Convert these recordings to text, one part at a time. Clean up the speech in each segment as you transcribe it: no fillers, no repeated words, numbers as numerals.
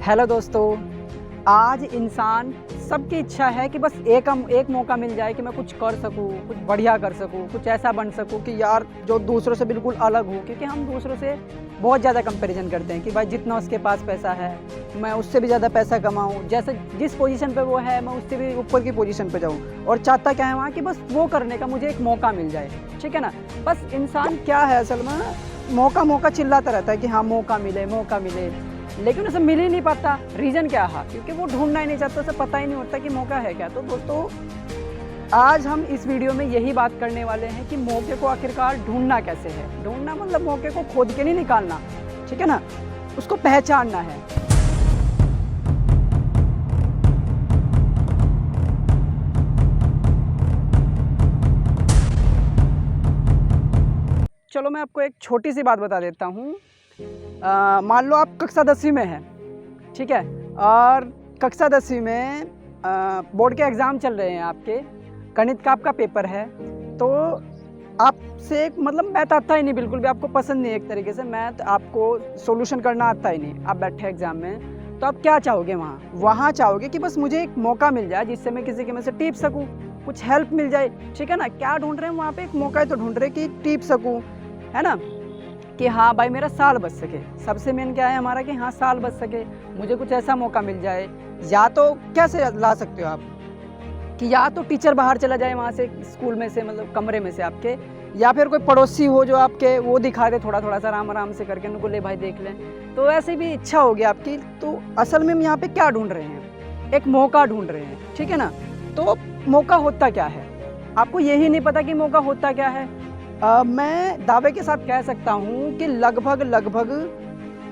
Hello दोस्तों, आज इंसान सबकी इच्छा है कि बस एक मौका मिल जाए कि मैं कुछ कर सकूं, कुछ बढ़िया कर सकूं, कुछ ऐसा बन सकूं कि यार जो दूसरों से बिल्कुल अलग हो। क्योंकि हम दूसरों से बहुत ज़्यादा कंपैरिजन करते हैं कि भाई जितना उसके पास पैसा है मैं उससे भी ज़्यादा पैसा कमाऊं, जैसे जिस पोजीशन पे वो है मैं उससे भी ऊपर की पोजीशन पे जाऊं। और चाहता क्या है वहाँ कि बस वो करने का मुझे एक मौका मिल जाए, ठीक है ना। बस इंसान क्या है असल में, मौका मौका चिल्लाता रहता है कि हाँ मौका मिले मौका मिले, लेकिन उसे मिल ही नहीं पाता। रीज़न क्या है? क्योंकि वो ढूंढना ही नहीं चाहता, उसे पता ही नहीं होता कि मौका है क्या। तो दोस्तों, आज हम इस वीडियो में यही बात करने वाले हैं कि मौके को आखिरकार ढूंढना कैसे है। ढूंढना मतलब मौके को खोद के नहीं निकालना, ठीक है ना, उसको पहचानना है। चलो मैं आपको एक छोटी सी बात बता देता हूँ। मान लो आप कक्षा 10वीं में हैं, ठीक है, और कक्षा 10वीं में बोर्ड के एग्ज़ाम चल रहे हैं, आपके गणित का आपका पेपर है। तो आपसे एक मतलब मैथ आता ही नहीं, बिल्कुल भी आपको पसंद नहीं है, एक तरीके से मैथ आपको सॉल्यूशन करना आता ही नहीं। आप बैठे एग्ज़ाम में, तो आप क्या चाहोगे? वहाँ चाहोगे कि बस मुझे एक मौका मिल जाए जिससे मैं किसी के में से टीप सकूँ, कुछ हेल्प मिल जाए, ठीक है ना। क्या ढूंढ रहे हैं वहाँ पे? एक मौका ही तो ढूंढ रहे कि टीप सकूँ, है ना, कि हाँ भाई मेरा साल बच सके। सबसे मेन क्या है हमारा कि हाँ साल बच सके, मुझे कुछ ऐसा मौका मिल जाए। या तो कैसे ला सकते हो आप कि या तो टीचर बाहर चला जाए वहाँ से, स्कूल में से, मतलब कमरे में से आपके, या फिर कोई पड़ोसी हो जो आपके वो दिखा दे थोड़ा थोड़ा सा आराम आराम से करके, उनको ले भाई देख लें। तो ऐसे भी इच्छा होगी आपकी। तो असल में हम यहाँ पे क्या ढूंढ रहे हैं? एक मौका ढूंढ रहे हैं, ठीक है ना। तो मौका होता क्या है? आपको यही नहीं पता कि मौका होता क्या है। मैं दावे के साथ कह सकता हूँ कि लगभग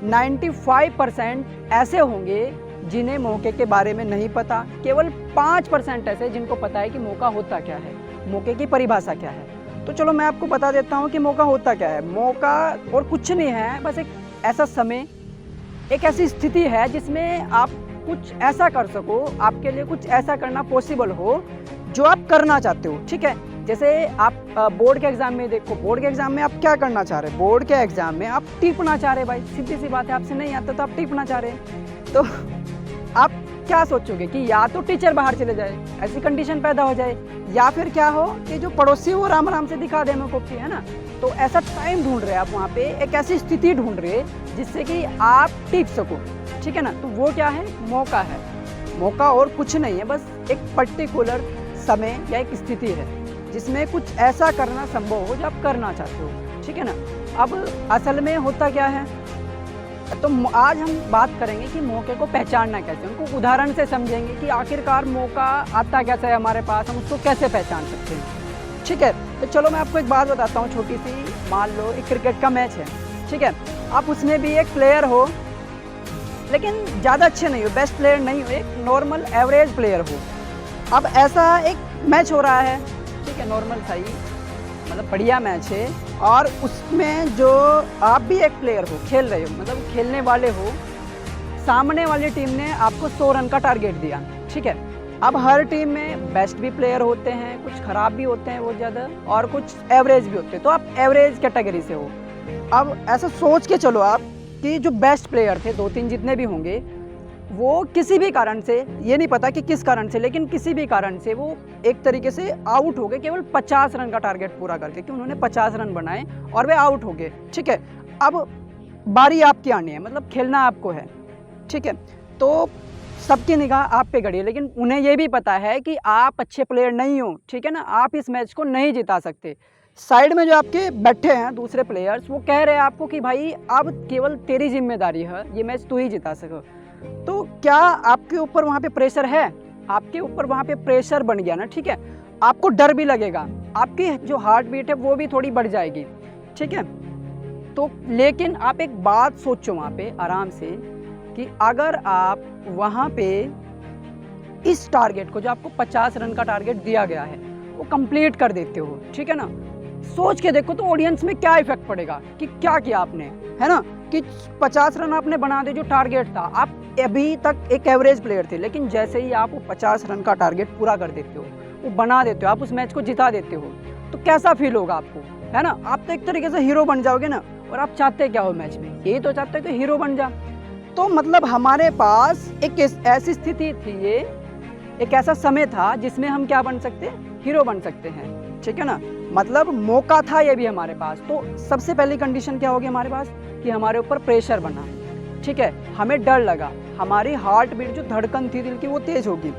95% ऐसे होंगे जिन्हें मौके के बारे में नहीं पता। केवल 5% ऐसे जिनको पता है कि मौका होता क्या है, मौके की परिभाषा क्या है। तो चलो मैं आपको बता देता हूँ कि मौका होता क्या है। मौका और कुछ नहीं है, बस एक ऐसा समय, एक ऐसी स्थिति है जिसमें आप कुछ ऐसा कर सको, आपके लिए कुछ ऐसा करना पॉसिबल हो जो आप करना चाहते हो, ठीक है। जैसे आप बोर्ड के एग्ज़ाम में देखो, बोर्ड के एग्ज़ाम में आप क्या करना चाह रहे हैं? बोर्ड के एग्ज़ाम में आप टिपना चाह रहे हैं। भाई सीधी सी बात है, आपसे नहीं आता तो आप टिपना चाह रहे हैं। तो आप क्या सोचोगे कि या तो टीचर बाहर चले जाए, ऐसी कंडीशन पैदा हो जाए, या फिर क्या हो कि जो पड़ोसी हो आराम आराम से दिखा दे मेरे कॉपी, है ना। तो ऐसा टाइम ढूंढ रहे हैं आप वहाँ पे, एक ऐसी स्थिति ढूंढ रहे हैं जिससे कि आप टिप सको, ठीक है ना। तो वो क्या है? मौका है। मौका और कुछ नहीं है, बस एक पर्टिकुलर समय या एक स्थिति है जिसमें कुछ ऐसा करना संभव हो जो आप करना चाहते हो, ठीक है ना। अब असल में होता क्या है, तो आज हम बात करेंगे कि मौके को पहचानना कैसे, उनको उदाहरण से समझेंगे कि आखिरकार मौका आता कैसे है हमारे पास, हम उसको कैसे पहचान सकते हैं, ठीक है। तो चलो मैं आपको एक बात बताता हूँ छोटी सी। मान लो एक क्रिकेट का मैच है, ठीक है, आप उसमें भी एक प्लेयर हो, लेकिन ज़्यादा अच्छे नहीं हो, बेस्ट प्लेयर नहीं हो, एक नॉर्मल एवरेज प्लेयर हो। अब ऐसा एक मैच हो रहा है, ठीक है, नॉर्मल था ही, मतलब बढ़िया मैच है, और उसमें जो आप भी एक प्लेयर हो, खेल रहे हो, मतलब खेलने वाले हो, सामने वाली टीम ने आपको 100 रन का टारगेट दिया, ठीक है। अब हर टीम में बेस्ट भी प्लेयर होते हैं, कुछ ख़राब भी होते हैं बहुत ज़्यादा, और कुछ एवरेज भी होते हैं। तो आप एवरेज कैटेगरी से हो। अब ऐसा सोच के चलो आप कि जो बेस्ट प्लेयर थे, 2-3 जितने भी होंगे, वो किसी भी कारण से, ये नहीं पता कि किस कारण से, लेकिन किसी भी कारण से वो एक तरीके से आउट हो गए केवल 50 रन का टारगेट पूरा करके, कि उन्होंने 50 रन बनाए और वे आउट हो गए, ठीक है। अब बारी आपकी आनी है, मतलब खेलना आपको है, ठीक है। तो सबकी निगाह आप पे गड़ी है, लेकिन उन्हें ये भी पता है कि आप अच्छे प्लेयर नहीं हो, ठीक है ना, आप इस मैच को नहीं जिता सकते। साइड में जो आपके बैठे हैं दूसरे प्लेयर्स, वो कह रहे हैं आपको कि भाई अब केवल तेरी जिम्मेदारी है, ये मैच तू ही जिता सको। तो क्या आपके ऊपर वहाँ पे प्रेशर है? आपके ऊपर वहाँ पे प्रेशर बन गया ना, ठीक है। आपको डर भी लगेगा, आपकी जो हार्ट बीट है वो भी थोड़ी बढ़ जाएगी, ठीक है। तो लेकिन आप एक बात सोचो वहाँ पे आराम से, कि अगर आप वहाँ पे इस टारगेट को, जो आपको 50 रन का टारगेट दिया गया है, वो कंप्लीट कर देते हो, ठीक है ना। सोच के देखो तो ऑडियंस में क्या इफेक्ट पड़ेगा कि क्या किया आपने, है ना, कि 50 रन आपने बना दे जो टारगेट था। आप अभी तक एक एवरेज प्लेयर थे, लेकिन जैसे ही आप वो 50 रन का टारगेट पूरा कर देते हो, वो बना देते हो, आप उस मैच को जिता देते हो, तो कैसा फील होगा आपको, है ना। आप तो एक तरीके से हीरो बन जाओगे ना। और आप चाहते क्या हो मैच में? यही तो चाहते हो कि हीरो बन जा। तो मतलब हमारे पास एक ऐसी स्थिति थी, ये एक ऐसा समय था जिसमें हम क्या बन सकते हैं, हीरो बन सकते हैं, ठीक है ना। मतलब मौका था ये भी हमारे पास। तो सबसे पहली कंडीशन क्या होगी हमारे पास, कि हमारे ऊपर प्रेशर बना, ठीक है, हमें डर लगा, हमारी हार्ट बीट जो धड़कन थी दिल की वो तेज होगी।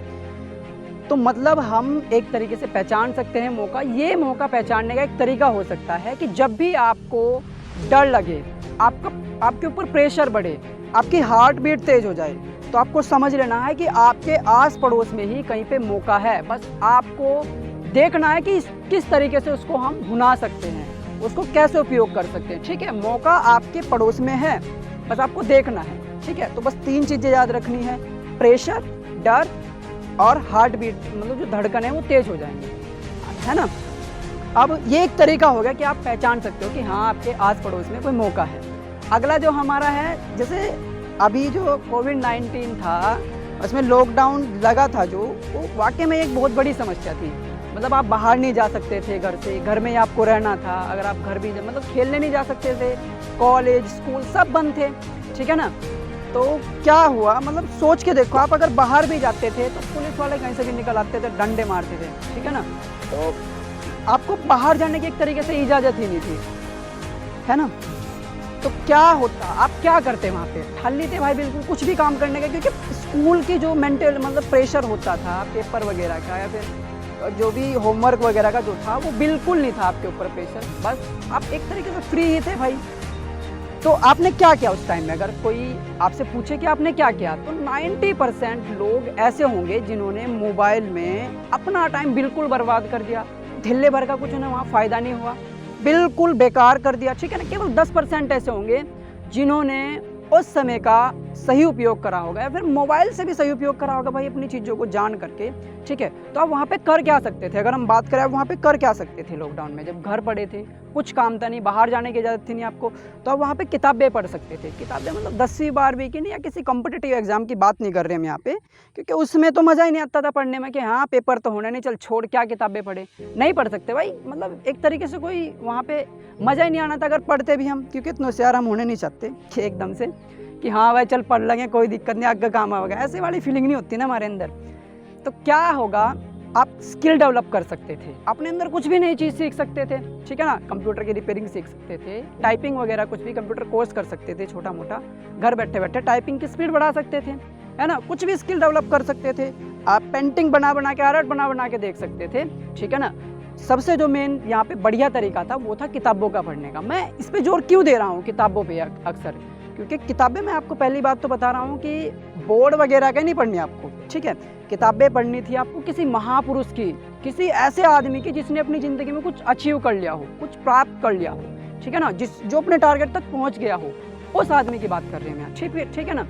तो मतलब हम एक तरीके से पहचान सकते हैं मौका। ये मौका पहचानने का एक तरीका हो सकता है कि जब भी आपको डर लगे, आपके ऊपर प्रेशर बढ़े, आपकी हार्ट बीट तेज हो जाए, तो आपको समझ लेना है कि आपके आस पड़ोस में ही कहीं पे मौका है। बस आपको देखना है कि किस तरीके से उसको हम भुना सकते हैं, उसको कैसे उपयोग कर सकते हैं, ठीक है। मौका आपके पड़ोस में है, बस आपको देखना है, ठीक है। तो बस 3 चीज़ें याद रखनी है, प्रेशर, डर और हार्ट बीट, मतलब जो धड़कन है वो तेज हो जाएंगे, है ना। अब ये एक तरीका हो गया कि आप पहचान सकते हो कि हाँ आपके आस पड़ोस में कोई मौका है। अगला जो हमारा है, जैसे अभी जो कोविड-19 था, उसमें लॉकडाउन लगा था जो, वो वाकई में एक बहुत बड़ी समस्या थी। मतलब आप बाहर नहीं जा सकते थे घर से, घर में ही आपको रहना था। अगर आप घर भी मतलब खेलने नहीं जा सकते थे, कॉलेज स्कूल सब बंद थे, ठीक है ना। तो क्या हुआ, मतलब सोच के देखो, आप अगर बाहर भी जाते थे तो पुलिस वाले कहीं से भी निकल आते थे, डंडे मारते थे, ठीक है ना। तो आपको बाहर जाने की एक तरीके से इजाज़त ही नहीं थी, है ना। तो क्या होता, आप क्या करते वहाँ पे, खाली थे भाई बिल्कुल कुछ भी काम करने का, क्योंकि स्कूल की जो मेंटल मतलब प्रेशर होता था पेपर वगैरह का, या फिर जो भी होमवर्क वगैरह का जो था, वो बिल्कुल नहीं था आपके ऊपर प्रेशर। बस आप एक तरीके से फ्री ही थे भाई। तो आपने क्या किया उस टाइम में, अगर कोई आपसे पूछे कि आपने क्या किया, तो 90% लोग ऐसे होंगे जिन्होंने मोबाइल में अपना टाइम बिल्कुल बर्बाद कर दिया। ढिल्ले भर का कुछ उन्हें वहाँ फ़ायदा नहीं हुआ, बिल्कुल बेकार कर दिया, ठीक है ना। केवल 10% ऐसे होंगे जिन्होंने उस समय का सही उपयोग करा होगा, या फिर मोबाइल से भी सही उपयोग करा होगा भाई अपनी चीज़ों को जान करके, ठीक है। तो आप वहाँ पे कर क्या सकते थे, अगर हम बात करें वहाँ पे कर क्या सकते थे लॉकडाउन में, जब घर पड़े थे, कुछ काम था नहीं, बाहर जाने की इजाज़त थी नहीं आपको, तो आप वहाँ पे किताबें पढ़ सकते थे। किताबें मतलब 10वीं 12वीं की नहीं, या किसी कॉम्पिटिटिव एग्जाम की बात नहीं कर रहे हम यहाँ पे, क्योंकि उसमें तो मज़ा ही नहीं आता था पढ़ने में, कि हाँ पेपर तो होने नहीं, चल छोड़ क्या किताबें पढ़े, नहीं पढ़ सकते भाई। मतलब एक तरीके से कोई वहाँ पे मज़ा ही नहीं आना था अगर पढ़ते भी हम, क्योंकि इतने होशियार हम होने नहीं चाहते कि एकदम से कि हाँ भाई चल पढ़ लेंगे, कोई दिक्कत नहीं, आगे काम आएगा, ऐसे वाली फीलिंग नहीं होती ना हमारे अंदर। तो क्या होगा, आप स्किल डेवलप कर सकते थे, अपने अंदर कुछ भी नई चीज़ सीख सकते थे, ठीक है ना। कंप्यूटर की रिपेयरिंग सीख सकते थे, टाइपिंग वगैरह कुछ भी कंप्यूटर कोर्स कर सकते थे छोटा मोटा, घर बैठे बैठे टाइपिंग की स्पीड बढ़ा सकते थे, है ना। कुछ भी स्किल डेवलप कर सकते थे आप, पेंटिंग बना बना के, आर्ट बना बना के देख सकते थे, ठीक है ना। सबसे जो मेन यहाँ पे बढ़िया तरीका था वो था किताबों का पढ़ने का। मैं इस पे जोर क्यों दे रहा हूँ किताबों पे अक्सर, क्योंकि किताबें, मैं आपको पहली बात तो बता रहा हूँ कि बोर्ड वगैरह के नहीं पढ़नी आपको, ठीक है। किताबें पढ़नी थी आपको किसी महापुरुष की, किसी ऐसे आदमी की जिसने अपनी ज़िंदगी में कुछ अचीव कर लिया हो, कुछ प्राप्त कर लिया हो, ठीक है ना, जो अपने टारगेट तक पहुँच गया हो, उस आदमी की बात कर रहे हैं मैं, ठीक है ना।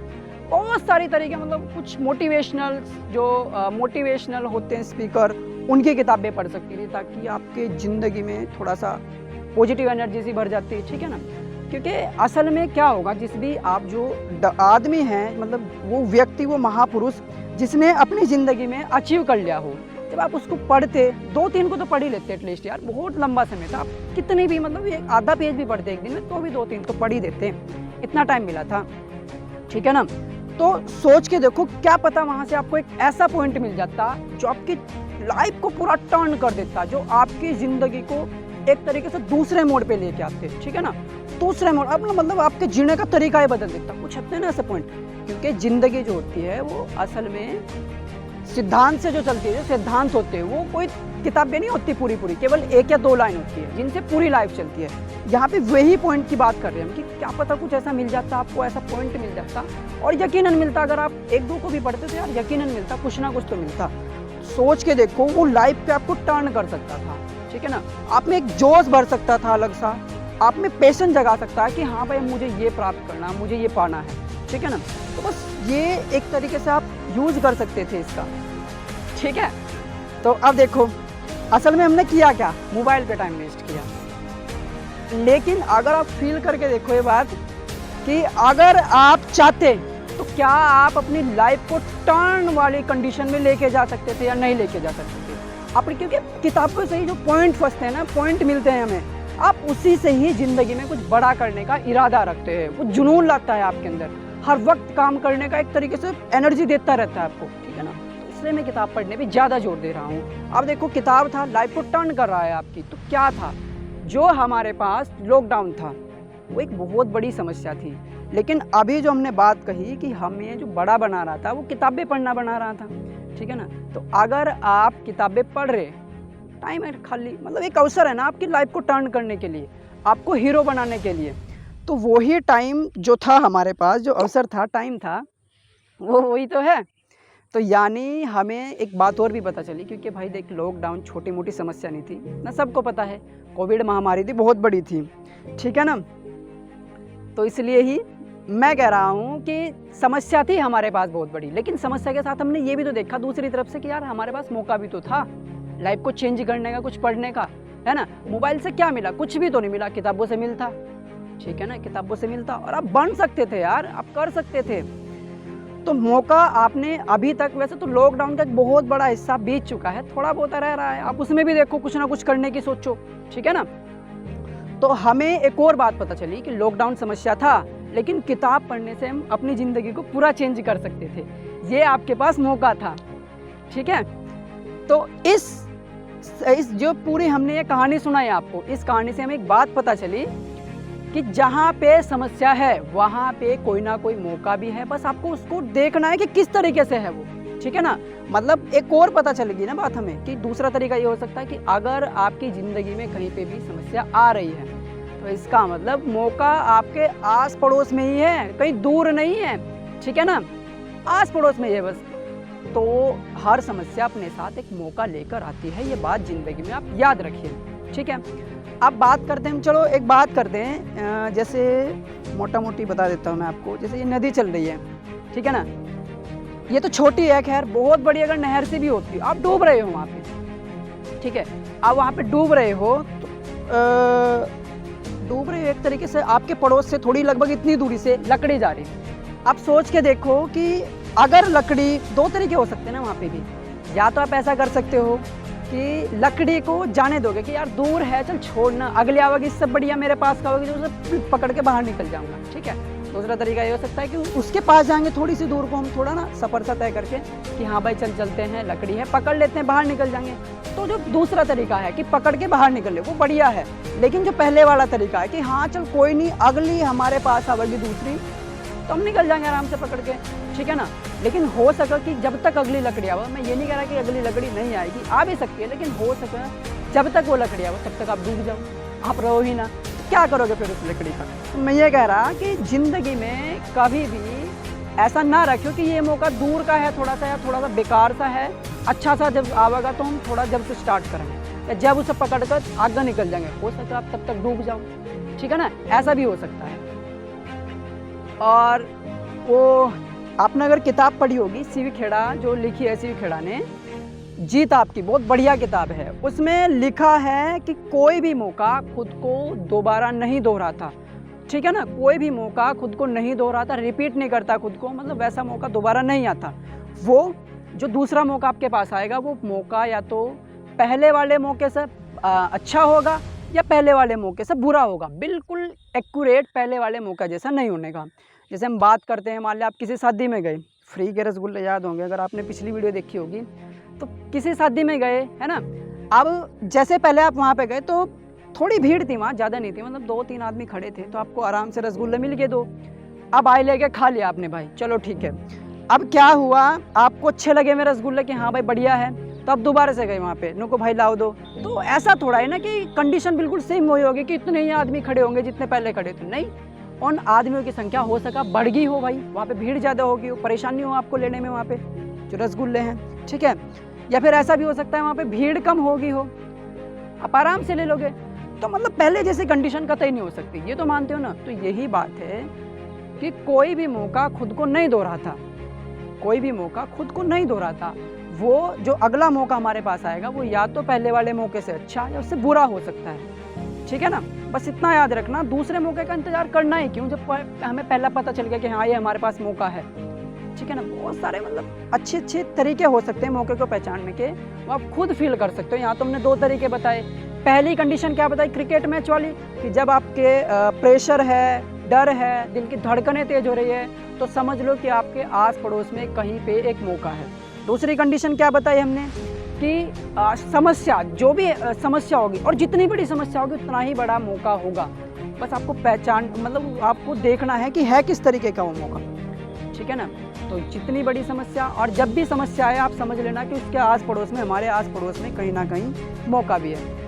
बहुत सारी तरीके, मतलब कुछ मोटिवेशनल, जो मोटिवेशनल होते हैं स्पीकर, उनकी किताबें पढ़ सकती थी, ताकि आपके ज़िंदगी में थोड़ा सा पॉजिटिव एनर्जी सी भर जाती है, ठीक है ना। क्योंकि असल में क्या होगा, जिस भी आप जो आदमी हैं, मतलब वो व्यक्ति, वो महापुरुष जिसने अपनी ज़िंदगी में अचीव कर लिया हो, जब आप उसको पढ़ते, 2-3 को तो पढ़ ही लेते एटलीस्ट यार, बहुत लंबा समय था, आप कितनी भी मतलब ये आधा पेज भी पढ़ते एक दिन में, तो भी 2-3 तो पढ़ ही देते, इतना टाइम मिला था, ठीक है ना। तो सोच के देखो, क्या पता वहाँ से आपको एक ऐसा पॉइंट मिल जाता जो आपकी लाइफ को पूरा टर्न कर देता, जो आपकी ज़िंदगी को एक तरीके से दूसरे मोड़ पे लेके आते, ठीक है ना। दूसरे मोड़, अपना मतलब आपके जीने का तरीका ही बदल देता, कुछ होते हैं ना ऐसे पॉइंट। क्योंकि ज़िंदगी जो होती है वो असल में सिद्धांत से जो चलती है, जो सिद्धांत होते हैं वो कोई किताबें नहीं होती पूरी, केवल 1 या 2 लाइन होती है जिनसे पूरी लाइफ चलती है। यहाँ पे वही पॉइंट की बात कर रहे हैं हम, कि क्या पता कुछ ऐसा मिल जाता, आपको ऐसा पॉइंट मिल जाता, और यकीनन मिलता। अगर आप 1-2 को भी पढ़ते तो यार यकीनन मिलता, कुछ ना कुछ तो मिलता। सोच के देखो, वो लाइफ पे आपको टर्न कर सकता था, ठीक है ना। आप में एक जोश भर सकता था अलग सा, आप में पैशन जगा सकता है कि हाँ भाई मुझे ये प्राप्त करना, मुझे ये पाना है, ठीक है ना। तो बस ये एक तरीके से आप यूज़ कर सकते थे इसका, ठीक है। तो अब देखो, असल में हमने किया क्या, मोबाइल पे टाइम वेस्ट किया। लेकिन अगर आप फील करके देखो ये बात, कि अगर आप चाहते तो क्या आप अपनी लाइफ को टर्न वाली कंडीशन में लेके जा सकते थे या नहीं लेके जा सकते थे अपनी, क्योंकि किताबों से ही जो पॉइंट फंसते हैं ना, पॉइंट मिलते हैं हमें, आप उसी से ही ज़िंदगी में कुछ बड़ा करने का इरादा रखते हैं, कुछ जुनून लगता है आपके अंदर, हर वक्त काम करने का एक तरीके से एनर्जी देता रहता है आपको, ठीक है ना। तो इसलिए मैं किताब पढ़ने पे ज़्यादा जोर दे रहा हूँ। अब देखो किताब था, लाइफ को टर्न कर रहा है आपकी, तो क्या था जो हमारे पास लॉकडाउन था वो एक बहुत बड़ी समस्या थी। लेकिन अभी जो हमने बात कही कि हमें जो बड़ा बना रहा था वो किताबें पढ़ना बना रहा था, ठीक है ना। तो अगर आप किताबें पढ़ रहे, टाइम है खाली, मतलब एक अवसर है ना आपकी लाइफ को टर्न करने के लिए, आपको हीरो बनाने के लिए, तो वही टाइम जो था हमारे पास, जो अवसर था, टाइम था, वो वही तो है। तो यानी हमें एक बात और भी पता चली, क्योंकि भाई देख लॉकडाउन छोटी मोटी समस्या नहीं थी ना, सबको पता है कोविड महामारी थी, बहुत बड़ी थी, ठीक है ना। तो इसलिए ही मैं कह रहा हूँ कि समस्या थी हमारे पास बहुत बड़ी, लेकिन समस्या के साथ हमने ये भी तो देखा दूसरी तरफ से कि यार हमारे पास मौका भी तो था लाइफ को चेंज करने का, कुछ पढ़ने का, है ना। मोबाइल से क्या मिला, कुछ भी तो नहीं मिला, किताबों से मिलता, ठीक है ना, किताबों से मिलता और आप बन सकते थे यार, आप कर सकते थे। तो मौका आपने अभी तक, वैसे तो लॉकडाउन का एक बहुत बड़ा हिस्सा बीत चुका है, थोड़ा बहुत रह रहा है, आप उसमें भी देखो कुछ ना कुछ करने की सोचो, ठीक है ना। तो हमें एक और बात पता चली कि लॉकडाउन समस्या था, लेकिन किताब पढ़ने से हम अपनी ज़िंदगी को पूरा चेंज कर सकते थे, ये आपके पास मौका था, ठीक है। तो इस जो पूरी हमने ये कहानी सुनाई आपको, इस कहानी से हमें एक बात पता चली कि जहाँ पे समस्या है वहाँ पे कोई ना कोई मौका भी है, बस आपको उसको देखना है कि किस तरीके से है वो, ठीक है ना। मतलब एक और पता चलेगी ना बात हमें कि दूसरा तरीका ये हो सकता है कि अगर आपकी ज़िंदगी में कहीं पे भी समस्या आ रही है तो इसका मतलब मौका आपके आस पड़ोस में ही है, कहीं दूर नहीं है, ठीक है ना, आस पड़ोस में ही है बस। तो हर समस्या अपने साथ एक मौका लेकर आती है, ये बात ज़िंदगी में आप याद रखिए, ठीक है। अब बात करते हैं, चलो एक बात करते हैं, जैसे मोटा मोटी बता देता हूँ मैं आपको। जैसे ये नदी चल रही है, ठीक है ना, ये तो छोटी है, खैर बहुत बड़ी अगर नहर से भी होती, आप डूब रहे हो वहाँ पे, ठीक है। आप वहाँ पे डूब रहे हो तो डूब रहे हो एक तरीके से, आपके पड़ोस से थोड़ी लगभग इतनी दूरी से लकड़ी जा रही है। आप सोच के देखो कि अगर लकड़ी, दो तरीके हो सकते हैं ना वहाँ पे भी, या तो आप ऐसा कर सकते हो कि लकड़ी को जाने दोगे कि यार दूर है, चल छोड़ना, अगली आवागी इससे बढ़िया मेरे पास का होगी, तो उसे पकड़ के बाहर निकल जाऊंगा, ठीक है। दूसरा तरीका ये हो सकता है कि उसके पास जाएंगे, थोड़ी सी दूर को हम थोड़ा ना सफ़र सा तय करके कि हाँ भाई चल चलते हैं, लकड़ी है, पकड़ लेते हैं, बाहर निकल जाएंगे। तो जो दूसरा तरीका है कि पकड़ के बाहर निकल ले, वो बढ़िया है। लेकिन जो पहले वाला तरीका है कि हाँ चल कोई नहीं, अगली हमारे पास आवेगी दूसरी, तो हम निकल जाएंगे आराम से पकड़ के, ठीक है ना। लेकिन हो सके कि जब तक अगली लकड़ी आवे, मैं ये नहीं कह रहा कि अगली लकड़ी नहीं आएगी, आ भी सकती है, लेकिन हो सके जब तक वो लकड़ी आवे तब तक आप डूब जाओ, आप रहो ही ना, क्या करोगे फिर उस लकड़ी का। तो मैं ये कह रहा कि ज़िंदगी में कभी भी ऐसा ना रखो कि ये मौका दूर का है थोड़ा सा, या थोड़ा सा बेकार सा है, अच्छा सा जब आवेगा तो हम थोड़ा जब से स्टार्ट करेंगे, या जब उसे पकड़ कर आगे निकल जाएंगे, हो सकता है आप तब तक डूब जाओ, ठीक है ना, ऐसा भी हो सकता है। और वो आपने अगर किताब पढ़ी होगी सी वी खेड़ा, जो लिखी है सी वी खेड़ा ने, जीत आपकी, बहुत बढ़िया किताब है, उसमें लिखा है कि कोई भी मौका खुद को दोबारा नहीं दोहराता, ठीक है ना। कोई भी मौका खुद को नहीं दोहराता, रिपीट नहीं करता खुद को, मतलब वैसा मौका दोबारा नहीं आता। वो जो दूसरा मौका आपके पास आएगा, वो मौका या तो पहले वाले मौके से अच्छा होगा या पहले वाले मौके से बुरा होगा, बिल्कुल एक्यूरेट पहले वाले मौका जैसा नहीं होने का। जैसे हम बात करते हैं, मान लिया आप किसी शादी में गए, फ्री के रसगुल्ले याद होंगे अगर आपने पिछली वीडियो देखी होगी, तो किसी शादी में गए, है ना। अब जैसे पहले आप वहाँ पे गए तो थोड़ी भीड़ थी वहाँ, ज़्यादा नहीं थी, मतलब 2-3 आदमी खड़े थे, तो आपको आराम से रसगुल्ले मिल गए 2। अब आए लेके खा लिया आपने भाई, चलो ठीक है। अब क्या हुआ, आपको अच्छे लगे मेरे रसगुल्ले कि हाँ भाई बढ़िया है, तो अब दोबारा से गए वहाँ पे, नुको भाई लाओ दो। तो ऐसा थोड़ा है ना कि कंडीशन बिल्कुल सेम वही होगी कि इतने ही आदमी खड़े होंगे जितने पहले खड़े थे, नहीं, उन आदमियों की संख्या हो सका बढ़ गई हो भाई, वहाँ पे भीड़ ज़्यादा होगी हो, परेशानी हो आपको लेने में वहाँ पे जो रसगुल्ले हैं, ठीक है। या फिर ऐसा भी हो सकता है वहाँ पे भीड़ कम होगी हो, आप आराम से ले लोगे। तो मतलब पहले जैसी कंडीशन कतई नहीं हो सकती, ये तो मानते हो ना। तो यही बात है कि कोई भी मौका खुद को नहीं दोहराता, कोई भी मौका खुद को नहीं दोहराता। वो जो अगला मौका हमारे पास आएगा वो या तो पहले वाले मौके से अच्छा या उससे बुरा हो सकता है, ठीक है ना। बस इतना याद रखना, दूसरे मौके का इंतजार करना ही क्यों, जब हमें पहला पता चल गया कि हाँ ये हमारे पास मौका है, ठीक है ना। बहुत सारे मतलब अच्छे अच्छे तरीके हो सकते हैं मौके को पहचानने के, वो आप खुद फील कर सकते हो। यहाँ तो हमने 2 तरीके बताए। पहली कंडीशन क्या बताई क्रिकेट मैच वाली, कि जब आपके प्रेशर है, डर है, दिल की धड़कनें तेज हो रही है, तो समझ लो कि आपके आस पड़ोस में कहीं पे एक मौका है। दूसरी कंडीशन क्या बताई हमने कि समस्या, जो भी समस्या होगी और जितनी बड़ी समस्या होगी उतना ही बड़ा मौका होगा। बस आपको पहचान, मतलब आपको देखना है कि है किस तरीके का वो मौका, ठीक है ना। तो जितनी बड़ी समस्या, और जब भी समस्या आए आप समझ लेना कि उसके आस पड़ोस में, हमारे आस पड़ोस में कहीं ना कहीं मौका भी है।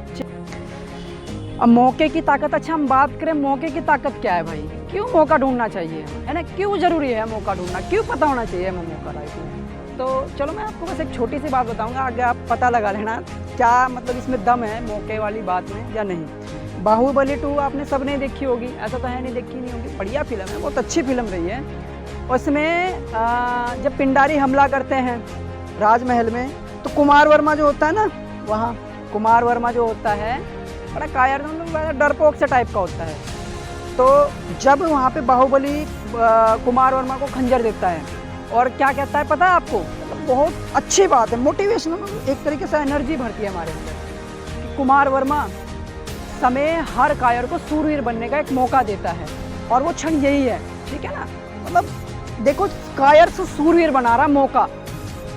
अब मौके की ताकत, अच्छा हम बात करें मौके की ताकत क्या है भाई, क्यों मौका ढूंढना चाहिए, है ना, क्यों ज़रूरी है मौका ढूंढना, क्यों पता होना चाहिए हमें मौका लाइफ में। तो चलो मैं आपको बस एक छोटी सी बात बताऊंगा, आगे आप पता लगा लेना क्या मतलब इसमें दम है मौके वाली बात में या नहीं। बाहुबली 2 आपने सब ने देखी होगी, ऐसा तो है नहीं देखी नहीं होगी, बढ़िया फिल्म है, बहुत अच्छी फिल्म रही है। उसमें जब पिंडारी हमला करते हैं राजमहल में, तो कुमार वर्मा जो होता है ना, वहाँ कुमार वर्मा जो होता है बड़ा कायर, मतलब डरपोक से टाइप का होता है। तो जब वहाँ पे बाहुबली कुमार वर्मा को खंजर देता है और क्या कहता है पता है आपको, मतलब बहुत अच्छी बात है, मोटिवेशनल एक तरीके से एनर्जी भरती है हमारे अंदर कि कुमार वर्मा समय हर कायर को सूरवीर बनने का एक मौका देता है, और वो क्षण यही है, ठीक है ना। मतलब देखो, कायर से सूरवीर बना रहा मौका,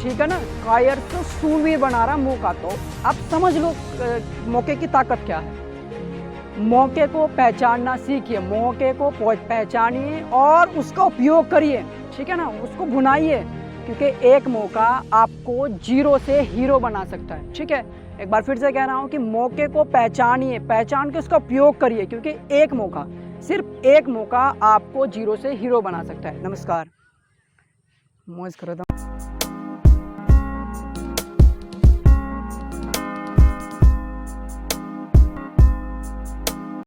ठीक है ना, कायर से सूरवीर बना रहा मौका। तो आप समझ लो मौके की ताकत क्या है। मौके को पहचानना सीखिए, मौके को पहचानिए और उसका उपयोग करिए, ठीक है ना, उसको भुनाइए, क्योंकि एक मौका आपको जीरो से हीरो बना सकता है, ठीक है। एक बार फिर से कह रहा हूँ कि मौके को पहचानिए, पहचान के उसका उपयोग करिए, क्योंकि एक मौका, सिर्फ एक मौका आपको जीरो से हीरो बना सकता है। नमस्कार, मौज करो।